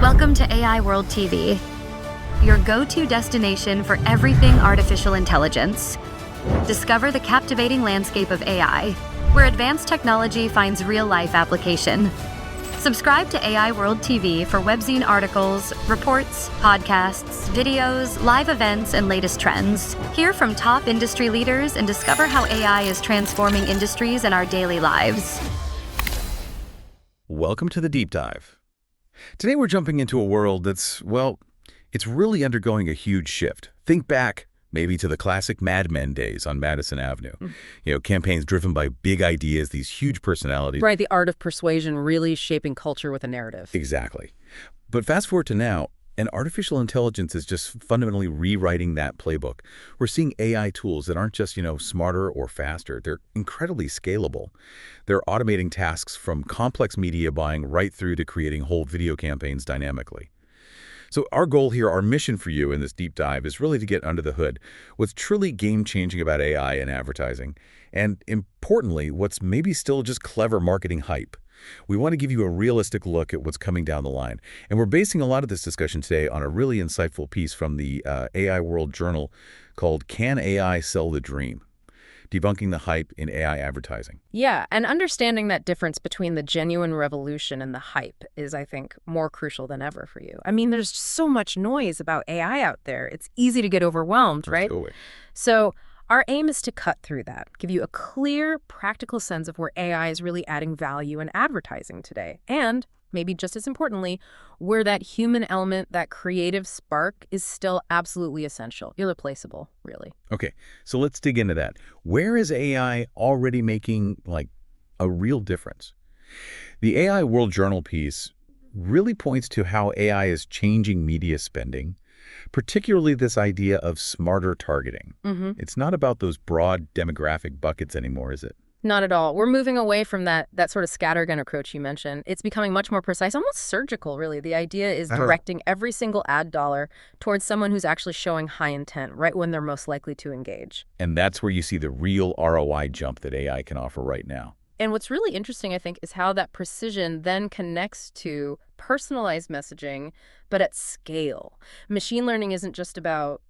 Welcome to AI World TV, your go-to destination for everything artificial intelligence. Discover the captivating landscape of AI, where advanced technology finds real-life application. Subscribe to AI World TV for webzine articles, reports, podcasts, videos, live events, and latest trends. Hear from top industry leaders and discover how AI is transforming industries and our daily lives. Welcome to the Deep Dive. Today we're jumping into a world that's, well, it's really undergoing a huge shift. Think back maybe to the classic Mad Men days on Madison Avenue. Campaigns driven by big ideas, these huge personalities. Right, the art of persuasion really shaping culture with a narrative. Exactly. But fast forward to now, and artificial intelligence is just fundamentally rewriting that playbook. We're seeing AI tools that aren't just, smarter or faster. They're incredibly scalable. They're automating tasks from complex media buying right through to creating whole video campaigns dynamically. So our goal here, our mission for you in this deep dive is really to get under the hood. What's truly game-changing about AI and advertising, and importantly, what's maybe still just clever marketing hype. We want to give you a realistic look at what's coming down the line. And we're basing a lot of this discussion today on a really insightful piece from the AI World Journal called Can AI Sell the Dream? Debunking the Hype in AI Advertising. Yeah, and understanding that difference between the genuine revolution and the hype is, I think, more crucial than ever for you. I mean, there's so much noise about AI out there. It's easy to get overwhelmed, right? Totally. So our aim is to cut through that, give you a clear, practical sense of where AI is really adding value in advertising today. And maybe just as importantly, where that human element, that creative spark is still absolutely essential, irreplaceable, really. Okay, so let's dig into that. Where is AI already making, a real difference? The AI World Journal piece really points to how AI is changing media spending, particularly this idea of smarter targeting. It's not about those broad demographic buckets anymore, is it? Not at all. We're moving away from that sort of scattergun approach you mentioned. It's becoming much more precise, almost surgical, really. The idea is directing every single ad dollar towards someone who's actually showing high intent right when they're most likely to engage. And that's where you see the real ROI jump that AI can offer right now. And what's really interesting, I think, is how that precision then connects to personalized messaging, but at scale. Machine learning isn't just about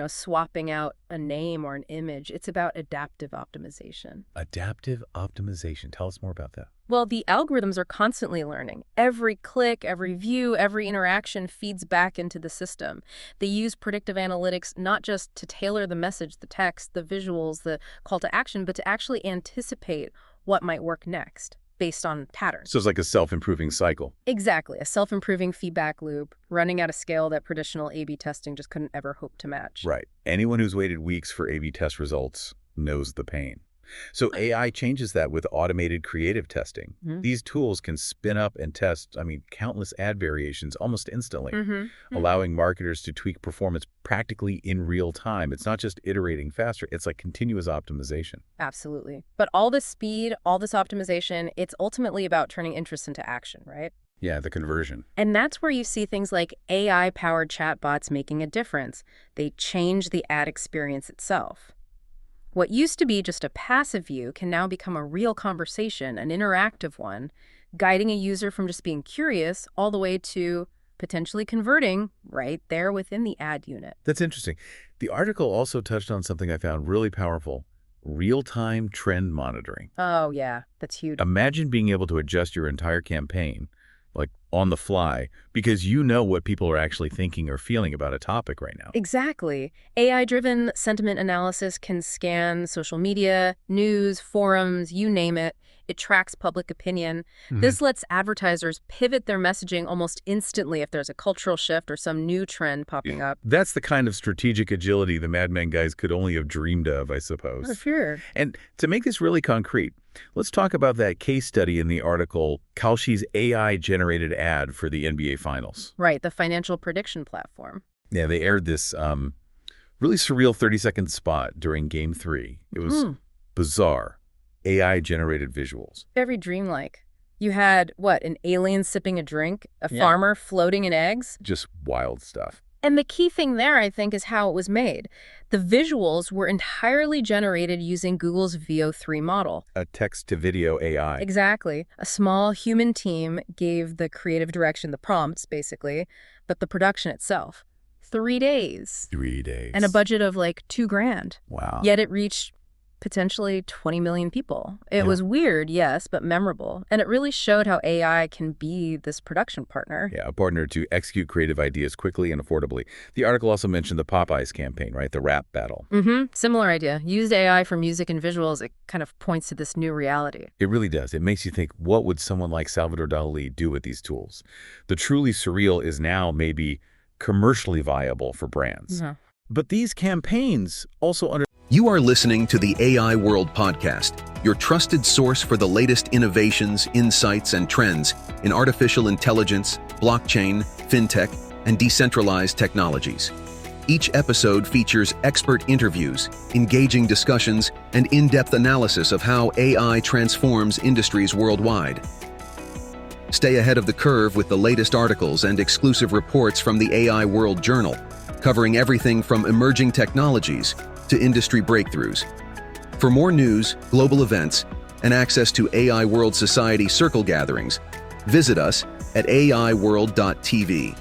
swapping out a name or an image. It's about adaptive optimization. Adaptive optimization. Tell us more about that. Well, the algorithms are constantly learning. Every click, every view, every interaction feeds back into the system. They use predictive analytics not just to tailor the message, the text, the visuals, the call to action, but to actually anticipate what might work next, based on patterns. So it's like a self-improving cycle. Exactly, a self-improving feedback loop running at a scale that traditional A/B testing just couldn't ever hope to match. Right. Anyone who's waited weeks for A/B test results knows the pain. So AI changes that with automated creative testing. These tools can spin up and test, countless ad variations almost instantly, allowing marketers to tweak performance practically in real time. It's not just iterating faster, it's like continuous optimization. Absolutely. But all this speed, all this optimization, it's ultimately about turning interest into action, right? Yeah, the conversion. And that's where you see things like AI-powered chatbots making a difference. They change the ad experience itself. What used to be just a passive view can now become a real conversation, an interactive one, guiding a user from just being curious all the way to potentially converting right there within the ad unit. That's interesting. The article also touched on something I found really powerful: real-time trend monitoring. Oh, yeah, that's huge. Imagine being able to adjust your entire campaign, on the fly, because you know what people are actually thinking or feeling about a topic right now. Exactly. AI-driven sentiment analysis can scan social media, news, forums, you name it. It tracks public opinion. This lets advertisers pivot their messaging almost instantly if there's a cultural shift or some new trend popping up. That's the kind of strategic agility the Mad Men guys could only have dreamed of, I suppose. For sure. And to make this really concrete, let's talk about that case study in the article, Kalshi's AI-generated ad for the NBA Finals. Right, the financial prediction platform. Yeah, they aired this really surreal 30-second spot during Game 3. It was bizarre. AI-generated visuals. Very dreamlike. You had, an alien sipping a drink, a farmer floating in eggs? Just wild stuff. And the key thing there, I think, is how it was made. The visuals were entirely generated using Google's VO3 model. A text-to-video AI. Exactly. A small human team gave the creative direction, the prompts, basically, but the production itself. 3 days. 3 days. And a budget of like $2,000. Wow. Yet it reached potentially 20 million people. It was weird, yes, but memorable. And it really showed how AI can be this production partner. Yeah, a partner to execute creative ideas quickly and affordably. The article also mentioned the Popeyes campaign, right? The rap battle. Similar idea. Used AI for music and visuals. It kind of points to this new reality. It really does. It makes you think, what would someone like Salvador Dali do with these tools? The truly surreal is now maybe commercially viable for brands. But these campaigns also You are listening to the AI World Podcast, your trusted source for the latest innovations, insights, and trends in artificial intelligence, blockchain, fintech, and decentralized technologies. Each episode features expert interviews, engaging discussions, and in-depth analysis of how AI transforms industries worldwide. Stay ahead of the curve with the latest articles and exclusive reports from the AI World Journal, covering everything from emerging technologies to industry breakthroughs. For more news, global events, and access to AI World Society circle gatherings, visit us at aiworld.tv.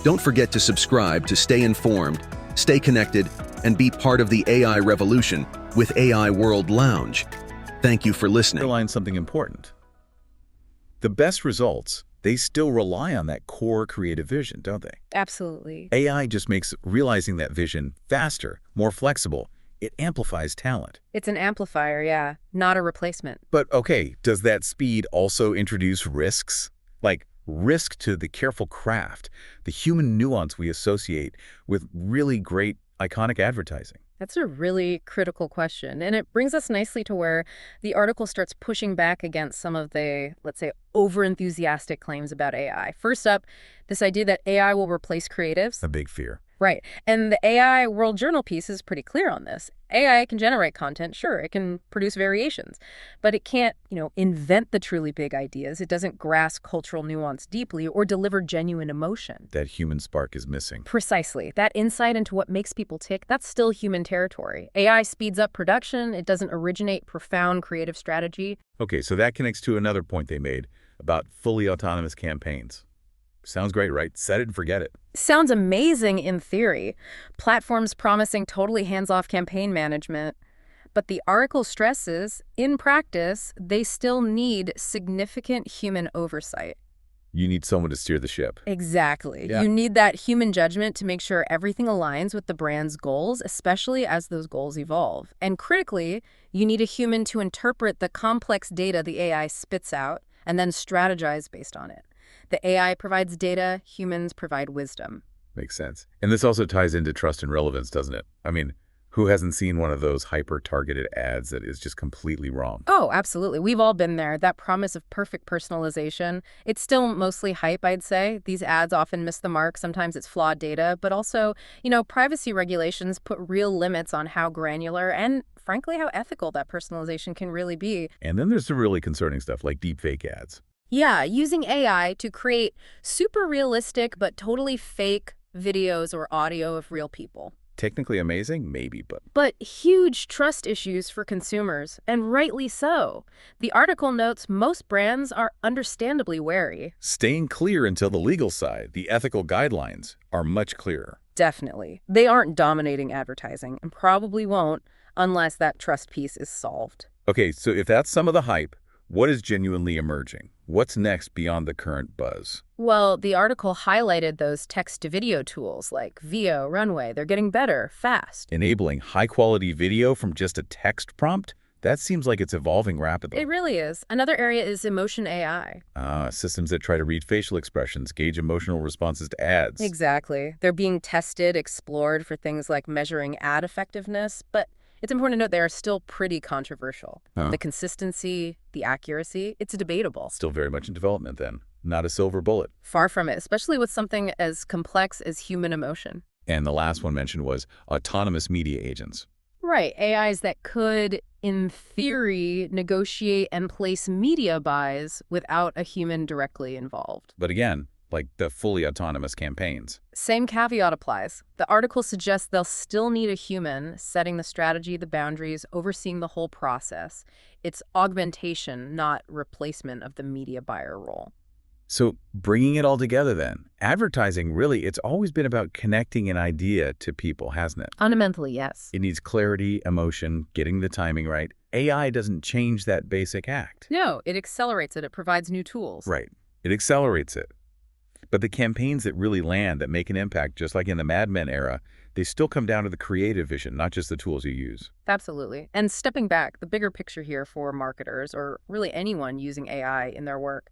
Don't forget to subscribe to stay informed, stay connected, and be part of the AI revolution with AI World Lounge. Thank you for listening. underline something important. The best results, they still rely on that core creative vision, don't they? Absolutely. AI just makes realizing that vision faster, more flexible. It amplifies talent. It's an amplifier, yeah, not a replacement. But okay, does that speed also introduce risks? Like risk to the careful craft, the human nuance we associate with really great, iconic advertising? That's a really critical question. And it brings us nicely to where the article starts pushing back against some of the, let's say, over-enthusiastic claims about AI. First up, this idea that AI will replace creatives. A big fear. Right. And the AI World Journal piece is pretty clear on this. AI can generate content, sure, it can produce variations, but it can't, invent the truly big ideas. It doesn't grasp cultural nuance deeply or deliver genuine emotion. That human spark is missing. Precisely. That insight into what makes people tick, that's still human territory. AI speeds up production. It doesn't originate profound creative strategy. Okay, so that connects to another point they made about fully autonomous campaigns. Sounds great, right? Set it and forget it. Sounds amazing in theory. Platforms promising totally hands-off campaign management. But the article stresses, in practice, they still need significant human oversight. You need someone to steer the ship. Exactly. Yeah. You need that human judgment to make sure everything aligns with the brand's goals, especially as those goals evolve. And critically, you need a human to interpret the complex data the AI spits out and then strategize based on it. The AI provides data, humans provide wisdom. Makes sense. And this also ties into trust and relevance, doesn't it? I mean, who hasn't seen one of those hyper-targeted ads that is just completely wrong? Oh, absolutely. We've all been there. That promise of perfect personalization. It's still mostly hype, I'd say. These ads often miss the mark. Sometimes it's flawed data. But also, privacy regulations put real limits on how granular and, frankly, how ethical that personalization can really be. And then there's the really concerning stuff like deepfake ads. Yeah, using AI to create super realistic but totally fake videos or audio of real people. Technically amazing? Maybe, But huge trust issues for consumers, and rightly so. The article notes most brands are understandably wary. staying clear until the legal side, the ethical guidelines, are much clearer. Definitely. They aren't dominating advertising and probably won't unless that trust piece is solved. Okay, so if that's some of the hype, what is genuinely emerging? What's next beyond the current buzz? Well, the article highlighted those text-to-video tools like Veo, Runway. They're getting better, fast. Enabling high-quality video from just a text prompt? That seems like it's evolving rapidly. It really is. Another area is emotion AI. Systems that try to read facial expressions, gauge emotional responses to ads. Exactly. They're being tested, explored for things like measuring ad effectiveness, but it's important to note they are still pretty controversial. The consistency, the accuracy, it's debatable. Still very much in development then. Not a silver bullet. Far from it, especially with something as complex as human emotion. And the last one mentioned was autonomous media agents. Right, AIs that could, in theory, negotiate and place media buys without a human directly involved. But again, like the fully autonomous campaigns. Same caveat applies. The article suggests they'll still need a human setting the strategy, the boundaries, overseeing the whole process. It's augmentation, not replacement of the media buyer role. So bringing it all together then, advertising really, it's always been about connecting an idea to people, hasn't it? Fundamentally, yes. It needs clarity, emotion, getting the timing right. AI doesn't change that basic act. No, it accelerates it. It provides new tools. Right. It accelerates it. But the campaigns that really land, that make an impact, just like in the Mad Men era, they still come down to the creative vision, not just the tools you use. Absolutely. And stepping back, the bigger picture here for marketers, or really anyone using AI in their work,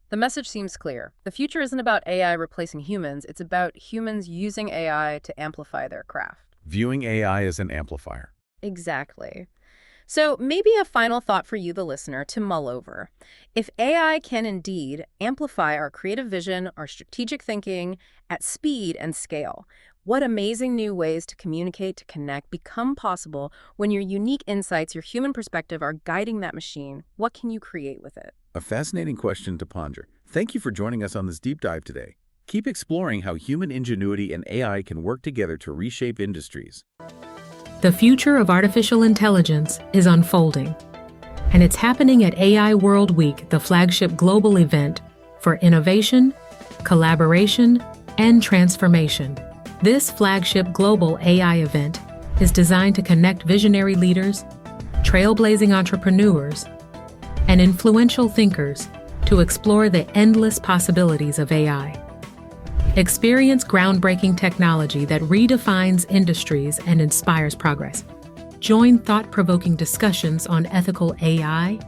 the message seems clear. The future isn't about AI replacing humans. It's about humans using AI to amplify their craft. Viewing AI as an amplifier. Exactly. So maybe a final thought for you, the listener, to mull over. If AI can indeed amplify our creative vision, our strategic thinking at speed and scale, what amazing new ways to communicate, to connect, become possible when your unique insights, your human perspective are guiding that machine? What can you create with it? A fascinating question to ponder. Thank you for joining us on this deep dive today. Keep exploring how human ingenuity and AI can work together to reshape industries. The future of artificial intelligence is unfolding, and it's happening at AI World Week, the flagship global event for innovation, collaboration, and transformation. This flagship global AI event is designed to connect visionary leaders, trailblazing entrepreneurs, and influential thinkers to explore the endless possibilities of AI. Experience groundbreaking technology that redefines industries and inspires progress. Join thought-provoking discussions on ethical AI,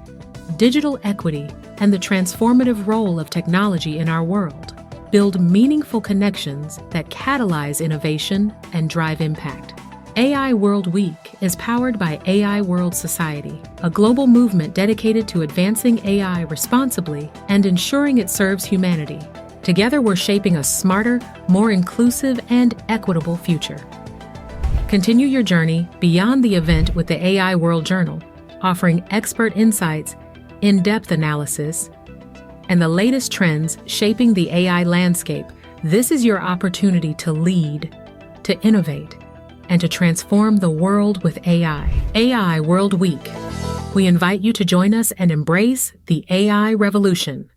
digital equity, and the transformative role of technology in our world. Build meaningful connections that catalyze innovation and drive impact. AI World Week is powered by AI World Society, a global movement dedicated to advancing AI responsibly and ensuring it serves humanity. Together, we're shaping a smarter, more inclusive, and equitable future. Continue your journey beyond the event with the AI World Journal, offering expert insights, in-depth analysis, and the latest trends shaping the AI landscape. This is your opportunity to lead, to innovate, and to transform the world with AI. AI World Week. We invite you to join us and embrace the AI revolution.